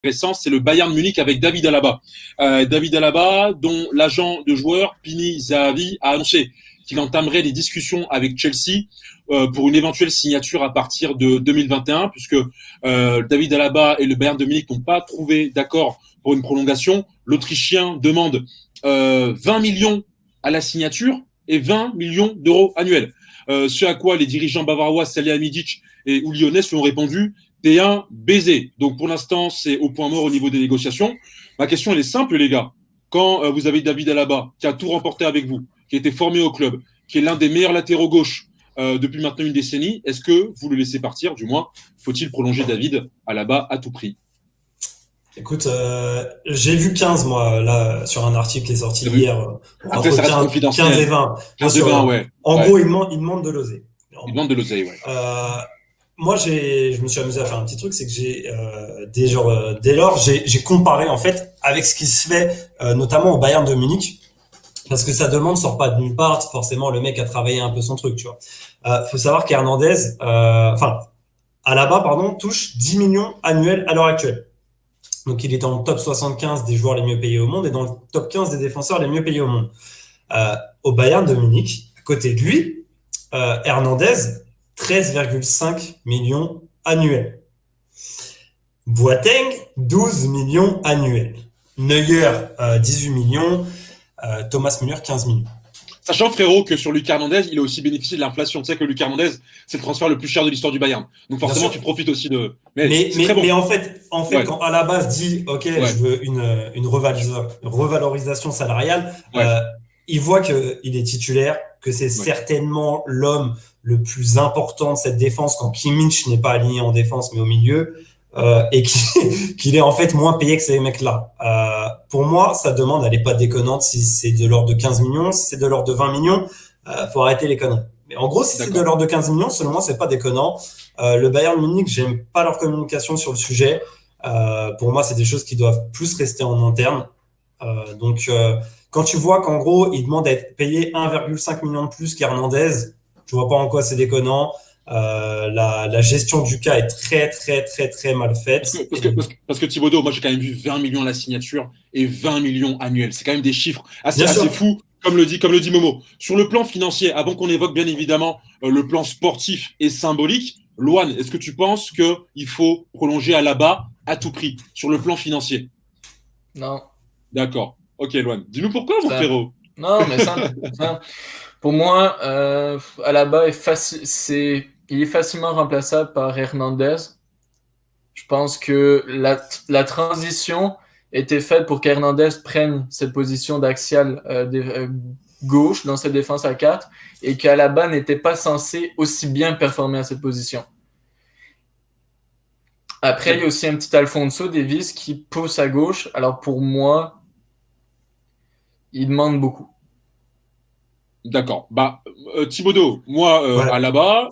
intéressant, c'est le Bayern Munich avec David Alaba. David Alaba, dont l'agent de joueur, Pini Zahavi, a annoncé qu'il entamerait des discussions avec Chelsea pour une éventuelle signature à partir de 2021, puisque David Alaba et le Bayern de Munich n'ont pas trouvé d'accord pour une prolongation. L'Autrichien demande 20 millions à la signature et 20 millions d'euros annuels. Ce à quoi les dirigeants bavarois Salihamidzic et Uli Hoeneß lui ont répondu: t'es un baiser. Donc pour l'instant, c'est au point mort au niveau des négociations. Ma question, elle est simple, les gars. Quand vous avez David Alaba, qui a tout remporté avec vous, qui a été formé au club, qui est l'un des meilleurs latéraux gauche depuis maintenant une décennie, est-ce que vous le laissez partir? Du moins, faut-il prolonger David Alaba à tout prix? Écoute, j'ai vu 15 moi là sur un article qui est sorti hier Après, entre ça reste 15 et confidentiel. 20. Bien 15 de sûr. 20, ouais. En Ouais. gros, il demande de l'oser. Il demande de l'oseille, ouais. Moi, je me suis amusé à faire un petit truc, c'est que dès lors, j'ai comparé en fait avec ce qui se fait notamment au Bayern de Munich, parce que sa demande sort pas de nulle part. Forcément, le mec a travaillé un peu son truc, tu vois. Faut savoir qu'Hernandez, Alaba, pardon, touche 10 millions annuels à l'heure actuelle. Donc, il est dans le top 75 des joueurs les mieux payés au monde et dans le top 15 des défenseurs les mieux payés au monde. Au Bayern de Munich, à côté de lui, Hernandez, 13,5 millions annuels. Boateng, 12 millions annuels. Neuer, 18 millions. Thomas Müller, 15 millions. Sachant, frérot, que sur Lucas Hernandez, il a aussi bénéficié de l'inflation. Tu sais que Lucas Hernandez, c'est le transfert le plus cher de l'histoire du Bayern. Donc forcément, tu profites aussi de... Mais très bon. en fait, ouais. Quand à la base dit, OK, ouais, je veux une revalorisation salariale, ouais, il voit qu'il est titulaire, que c'est certainement l'homme le plus important de cette défense quand Kimmich n'est pas aligné en défense, mais au milieu, et qu'il est en fait moins payé que ces mecs-là. Pour moi, sa demande, elle n'est pas déconnante. Si c'est de l'ordre de 15 millions, si c'est de l'ordre de 20 millions, faut arrêter les conneries. Mais en gros, si c'est de l'ordre de 15 millions, selon moi, c'est pas déconnant. Le Bayern Munich, j'aime pas leur communication sur le sujet. Pour moi, c'est des choses qui doivent plus rester en interne. Donc, quand tu vois qu'en gros, ils demandent à être payé 1,5 million de plus qu'Hernandez, je vois pas en quoi c'est déconnant. La gestion du cas est très, très, très, très mal faite. Parce que Thibaudot, moi, j'ai quand même vu 20 millions à la signature et 20 millions annuels. C'est quand même des chiffres assez fous, comme le dit Momo. Sur le plan financier, avant qu'on évoque bien évidemment le plan sportif et symbolique, Loan, est-ce que tu penses qu'il faut prolonger Alaba à tout prix sur le plan financier? Non. D'accord. Ok, Loan. Dis-nous pourquoi, mon frérot. Non, mais ça, pour moi, Alaba il est facilement remplaçable par Hernandez. Je pense que la transition était faite pour qu'Hernandez prenne cette position d'axial gauche dans cette défense à 4 et qu'Alaba n'était pas censé aussi bien performer à cette position. Après, il y a aussi un petit Alphonso Davies qui pousse à gauche. Alors pour moi, il demande beaucoup. D'accord. Thibaudot, moi, Alaba,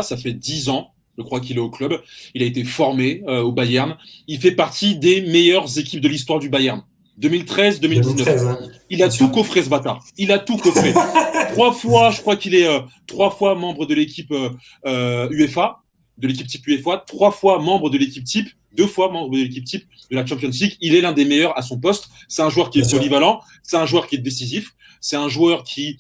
ça fait 10 ans, je crois qu'il est au club. Il a été formé au Bayern. Il fait partie des meilleures équipes de l'histoire du Bayern. 2013-2019. Hein. Il a tout coffré, ce bâtard. Il a tout coffré. 3 fois, je crois qu'il est 3 fois membre de l'équipe UEFA, de l'équipe type UEFA, 3 fois membre de l'équipe type, 2 fois membre de l'équipe type de la Champions League. Il est l'un des meilleurs à son poste. C'est un joueur qui est polyvalent. C'est un joueur qui est décisif. C'est un joueur qui,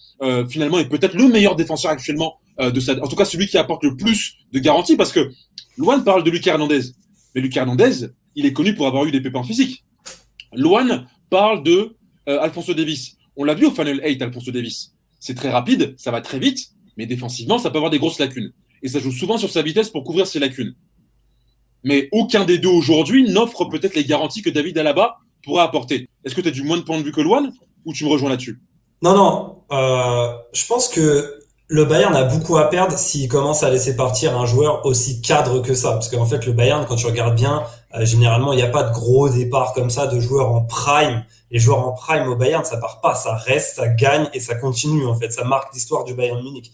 finalement, est peut-être le meilleur défenseur actuellement en tout cas, celui qui apporte le plus de garanties, parce que Loan parle de Lucas Hernandez. Mais Lucas Hernandez, il est connu pour avoir eu des pépins physiques. Loan parle de Alphonso Davies. On l'a vu au Final 8, Alphonso Davies. C'est très rapide, ça va très vite, mais défensivement, ça peut avoir des grosses lacunes. Et ça joue souvent sur sa vitesse pour couvrir ses lacunes. Mais aucun des deux aujourd'hui n'offre peut-être les garanties que David Alaba pourra apporter. Est-ce que tu as du moins de point de vue que Loan, ou tu me rejoins là-dessus? Non. Je pense que le Bayern a beaucoup à perdre s'il commence à laisser partir un joueur aussi cadre que ça. Parce qu'en fait, le Bayern, quand tu regardes bien, généralement, il n'y a pas de gros départ comme ça de joueurs en prime. Les joueurs en prime au Bayern, ça part pas, ça reste, ça gagne et ça continue, en fait. Ça marque l'histoire du Bayern Munich.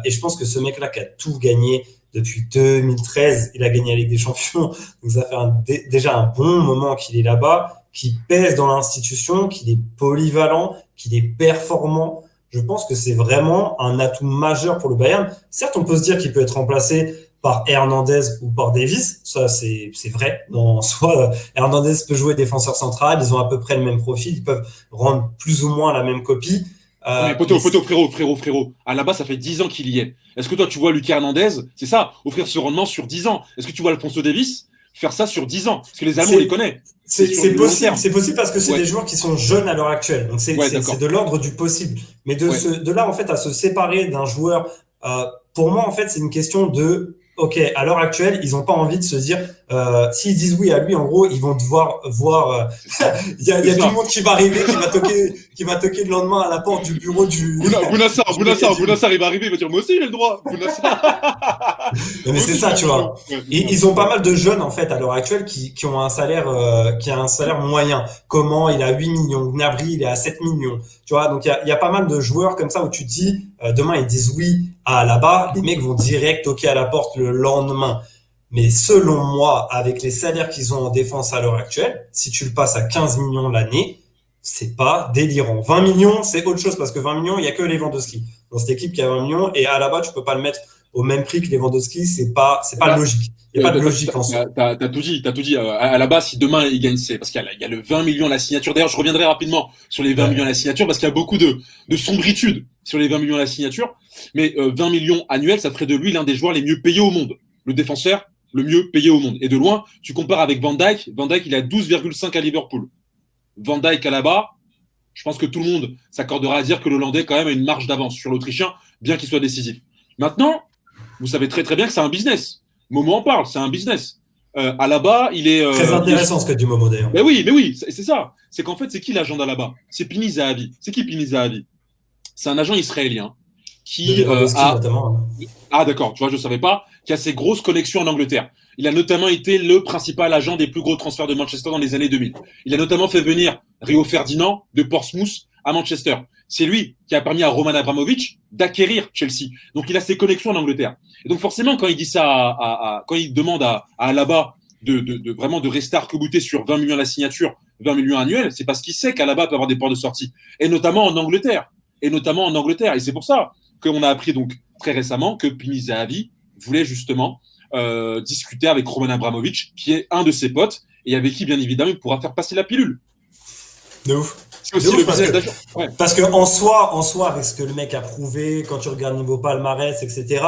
Et je pense que ce mec-là qui a tout gagné depuis 2013, il a gagné la Ligue des Champions. Donc ça fait déjà un bon moment qu'il est là-bas, qu'il pèse dans l'institution, qu'il est polyvalent, qu'il est performant. Je pense que c'est vraiment un atout majeur pour le Bayern. Certes, on peut se dire qu'il peut être remplacé par Hernandez ou par Davis. Ça, c'est vrai. En soi, Hernandez peut jouer défenseur central. Ils ont à peu près le même profil. Ils peuvent rendre plus ou moins la même copie. Mais frérot. À la base, ça fait 10 ans qu'il y est. Est-ce que toi, tu vois Lucas Hernandez, c'est ça, offrir ce rendement sur 10 ans? Est-ce que tu vois Alphonso Davies faire ça sur 10 ans? Parce que les Allemands, on les connaît. C'est possible parce que c'est des joueurs qui sont jeunes à l'heure actuelle. Donc, c'est de l'ordre du possible. Mais de là, en fait, à se séparer d'un joueur, pour moi, en fait, c'est une question de, OK, à l'heure actuelle, ils n'ont pas envie de se dire, s'ils disent oui à lui, en gros, ils vont devoir voir, il y a tout le monde qui va arriver, qui va toquer le lendemain à la porte du bureau du. Bounassar, il va arriver, il va dire, moi aussi, j'ai le droit. Mais c'est ça, tu vois. Ils ont pas mal de jeunes, en fait, à l'heure actuelle, qui ont un salaire, qui a un salaire moyen. Comment il a 8 millions. Gnabry, il est à 7 millions. Tu vois, donc il y a pas mal de joueurs comme ça où tu te dis, demain, ils disent oui à là-bas, les mecs vont direct toquer à la porte le lendemain. Mais selon moi, avec les salaires qu'ils ont en défense à l'heure actuelle, si tu le passes à 15 millions l'année, c'est pas délirant. 20 millions, c'est autre chose parce que 20 millions, il y a que Lewandowski. Dans cette équipe qui a 20 millions et à là-bas, tu peux pas le mettre au même prix que Lewandowski, c'est pas logique. Il n'y a pas de logique en soi. T'as tout dit. À la base, si demain il gagne, c'est parce qu'il y a le 20 millions à la signature. D'ailleurs, je reviendrai rapidement sur les 20 millions à la signature parce qu'il y a beaucoup de sombritude sur les 20 millions à la signature. Mais 20 millions annuels, ça ferait de lui l'un des joueurs les mieux payés au monde. Le défenseur le mieux payé au monde. Et de loin, tu compares avec Van Dijk. Van Dijk, il a 12,5 à Liverpool. Van Dijk à là-bas, je pense que tout le monde s'accordera à dire que l'Hollandais quand même a une marge d'avance sur l'Autrichien, bien qu'il soit décisif. Maintenant, vous savez très très bien que c'est un business. Momo en parle, c'est un business. À là-bas, il est très intéressant ce que dit Momo d'ailleurs. Mais oui, c'est ça. C'est qu'en fait, c'est qui l'agent là-bas? C'est Pini Zahavi. C'est qui Pini Zahavi? C'est un agent israélien qui notamment. Ah d'accord, tu vois, je savais pas, qui a ses grosses connexions en Angleterre. Il a notamment été le principal agent des plus gros transferts de Manchester dans les années 2000. Il a notamment fait venir Rio Ferdinand de Portsmouth à Manchester. C'est lui qui a permis à Roman Abramovich d'acquérir Chelsea. Donc il a ses connexions en Angleterre. Et donc forcément, quand il dit ça, quand il demande à Alaba de vraiment de rester arc-bouté sur 20 millions à la signature, 20 millions annuels, c'est parce qu'il sait qu'Alaba peut avoir des ports de sortie. Et notamment en Angleterre. Et c'est pour ça qu'on a appris donc très récemment que Pini Zahavi voulait justement discuter avec Roman Abramovich, qui est un de ses potes, et avec qui, bien évidemment, il pourra faire passer la pilule. De ouf. C'est aussi le business d'agent. Ouais. Parce que en soi, avec ce que le mec a prouvé, quand tu regardes niveau palmarès, etc.,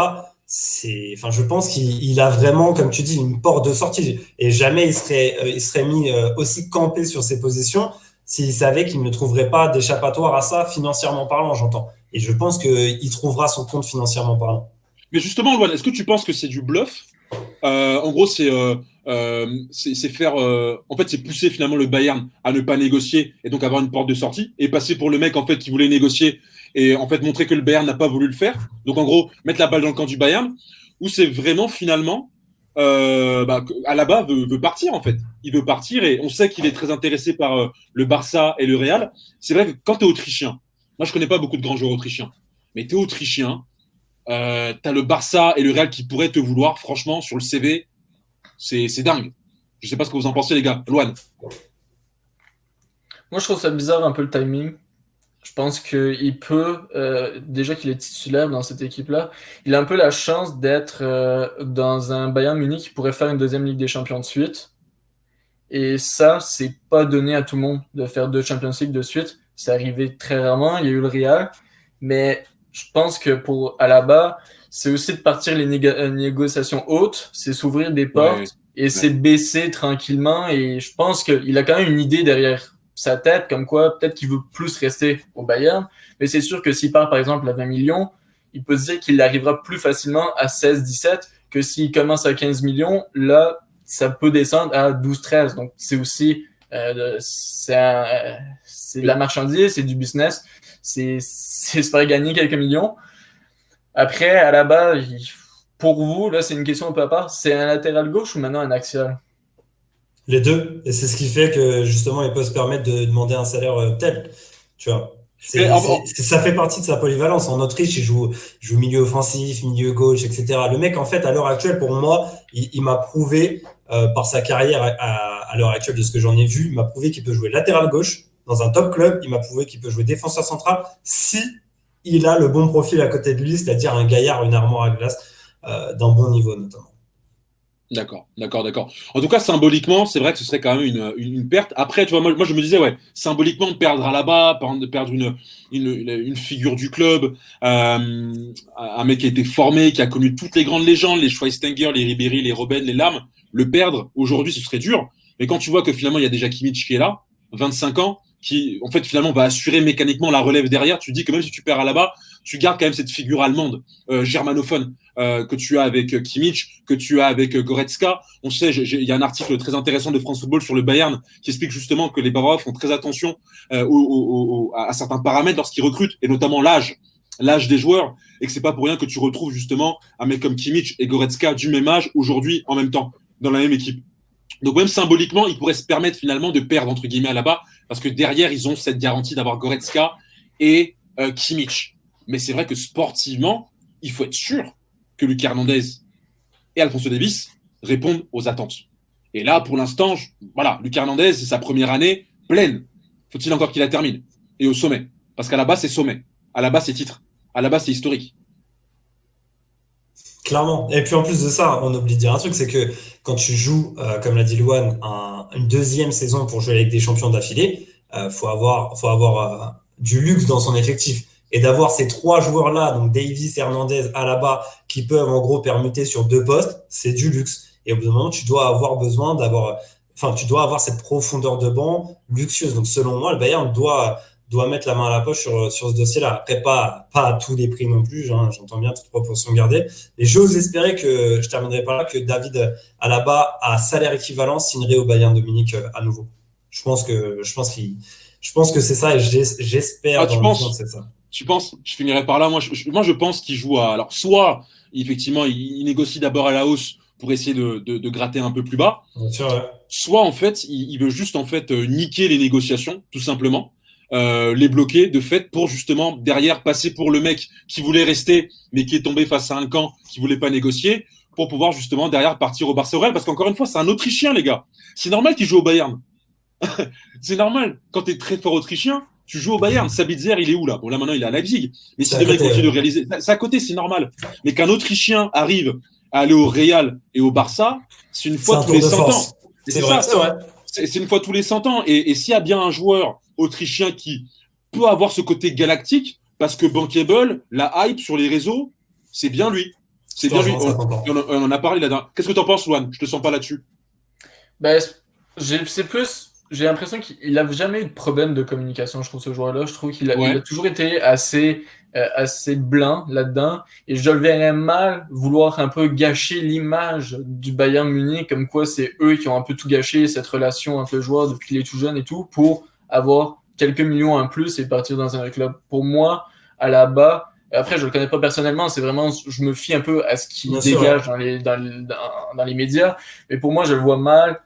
je pense qu'il a vraiment, comme tu dis, une porte de sortie. Et jamais il serait mis aussi campé sur ses positions s'il savait qu'il ne trouverait pas d'échappatoire à ça, financièrement parlant, j'entends. Et je pense qu'il trouvera son compte financièrement parlant. Mais justement, Loan, est-ce que tu penses que c'est du bluff? En gros, c'est faire. En fait, c'est pousser finalement le Bayern à ne pas négocier et donc avoir une porte de sortie et passer pour le mec en fait qui voulait négocier et en fait montrer que le Bayern n'a pas voulu le faire. Donc en gros, mettre la balle dans le camp du Bayern. Ou c'est vraiment finalement Alaba veut partir en fait. Il veut partir et on sait qu'il est très intéressé par le Barça et le Real. C'est vrai que quand tu es autrichien, moi je connais pas beaucoup de grands joueurs autrichiens, mais tu es autrichien. T'as le Barça et le Real qui pourraient te vouloir, franchement, sur le CV, c'est dingue. Je sais pas ce que vous en pensez, les gars. Loan. Moi, je trouve ça bizarre un peu le timing. Je pense qu'il peut, déjà qu'il est titulaire dans cette équipe-là, il a un peu la chance d'être dans un Bayern Munich qui pourrait faire une deuxième Ligue des Champions de suite. Et ça, c'est pas donné à tout le monde de faire 2 Champions League de suite. C'est arrivé très rarement. Il y a eu le Real. Mais je pense que pour Alaba, c'est aussi de partir les négociations hautes, c'est s'ouvrir des portes et c'est baisser tranquillement. Et je pense qu'il a quand même une idée derrière sa tête, comme quoi peut-être qu'il veut plus rester au Bayern. Mais c'est sûr que s'il part par exemple à 20 millions, il peut se dire qu'il arrivera plus facilement à 16-17 que s'il commence à 15 millions. Là, ça peut descendre à 12-13. Donc c'est aussi c'est de la marchandise, c'est du business. C'est se faire gagner quelques millions. Après, à la base, pour vous, là, c'est une question un peu à part. C'est un latéral gauche ou maintenant un axial? Les deux. Et c'est ce qui fait que, justement, il peut se permettre de demander un salaire tel. Tu vois. Ça fait partie de sa polyvalence. En Autriche, il joue milieu offensif, milieu gauche, etc. Le mec, en fait, à l'heure actuelle, pour moi, il m'a prouvé, par sa carrière à l'heure actuelle, de ce que j'en ai vu, il m'a prouvé qu'il peut jouer latéral gauche dans un top club. Il m'a prouvé qu'il peut jouer défenseur central si il a le bon profil à côté de lui, c'est-à-dire un gaillard, une armoire à glace. d'un bon niveau notamment. D'accord. En tout cas, symboliquement, c'est vrai que ce serait quand même une perte. Après, tu vois, moi, je me disais, ouais, symboliquement, de perdre Alaba, par exemple, de perdre une figure du club, un mec qui a été formé, qui a connu toutes les grandes légendes, les Schweinsteiger, les Ribéry, les Robben, les Lam, le perdre aujourd'hui, ce serait dur. Mais quand tu vois que finalement, il y a déjà Kimmich qui est là, 25 ans, qui, en fait, finalement, va assurer mécaniquement la relève derrière, tu te dis que même si tu perds Alaba, tu gardes quand même cette figure allemande, germanophone, que tu as avec Kimmich, que tu as avec Goretzka. On sait, il y a un article très intéressant de France Football sur le Bayern qui explique justement que les Bavarois font très attention à certains paramètres lorsqu'ils recrutent, et notamment l'âge des joueurs, et que c'est pas pour rien que tu retrouves justement un mec comme Kimmich et Goretzka du même âge aujourd'hui en même temps dans la même équipe. Donc même symboliquement, ils pourraient se permettre finalement de perdre entre guillemets là-bas, parce que derrière ils ont cette garantie d'avoir Goretzka et Kimmich. Mais c'est vrai que sportivement, il faut être sûr que Lucas Hernandez et Alphonso Davies répondent aux attentes. Et là, pour l'instant, voilà, Lucas Hernandez, c'est sa première année pleine. Faut-il encore qu'il la termine? Et au sommet. Parce qu'à la base, c'est sommet. À la base, c'est titre. À la base, c'est historique. Clairement. Et puis en plus de ça, on oublie de dire un truc, c'est que quand tu joues, comme l'a dit Louane, une deuxième saison pour jouer avec des champions d'affilée, faut avoir du luxe dans son effectif. Et d'avoir ces trois joueurs-là, donc Davies, Hernandez, Alaba, qui peuvent en gros permuter sur deux postes, c'est du luxe. Et au bout d'un moment, tu dois avoir cette profondeur de banc luxueuse. Donc selon moi, le Bayern doit mettre la main à la poche sur ce dossier-là. Après, pas à tous les prix non plus, hein, j'entends bien, toute proportion gardée. Et j'ose espérer je terminerai par là, que David Alaba, à salaire équivalent, signerait au Bayern de Munich à nouveau. Je pense que c'est ça, et j'espère Tu dans le fond que penses? c'est ça. Tu penses? Je finirai par là. Moi, je pense qu'il joue à. Alors, soit, effectivement, il négocie d'abord à la hausse pour essayer de gratter un peu plus bas. Bien sûr, ouais. Soit, en fait, il veut juste, en fait, niquer les négociations, tout simplement. Les bloquer, de fait, pour justement, derrière, passer pour le mec qui voulait rester, mais qui est tombé face à un camp qui voulait pas négocier, pour pouvoir, justement, derrière, partir au Barça Real. Parce qu'encore une fois, c'est un Autrichien, les gars. C'est normal qu'il joue au Bayern. C'est normal. Quand tu es très fort autrichien, tu joues au Bayern. Sabitzer, il est où là? Bon, là maintenant, il est à Leipzig. Mais si demain il continue de réaliser, c'est à côté, c'est normal. Mais qu'un Autrichien arrive à aller au Real et au Barça, c'est une fois tous les 100 ans. C'est vrai, c'est vrai. C'est une fois tous les 100 ans. Et s'il y a bien un joueur autrichien qui peut avoir ce côté galactique, parce que Bankable, la hype sur les réseaux, c'est bien lui. C'est bien lui. On en a parlé là-dedans. Qu'est-ce que t'en penses, Luan? Je te sens pas là-dessus. Ben, j'ai l'impression qu'il n'a jamais eu de problème de communication, je trouve, ce joueur-là. Je trouve qu'il a toujours été assez blanc là-dedans. Et je le verrais mal vouloir un peu gâcher l'image du Bayern Munich, comme quoi c'est eux qui ont un peu tout gâché, cette relation entre le joueur depuis qu'il est tout jeune et tout, pour avoir quelques millions en plus et partir dans un club. Pour moi, à la bas, après, je le connais pas personnellement, c'est vraiment, je me fie un peu à ce qu'il dégage dans les médias. Mais pour moi, je le vois mal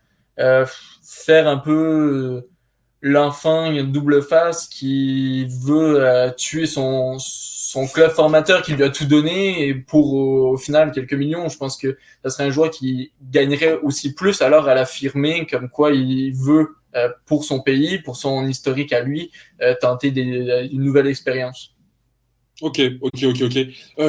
faire un peu l'enfant double face qui veut tuer son club formateur qui lui a tout donné et pour au final quelques millions. Je pense que ça serait un joueur qui gagnerait aussi plus alors à l'affirmer comme quoi il veut pour son pays, pour son historique à lui, tenter une nouvelle expérience. Ok.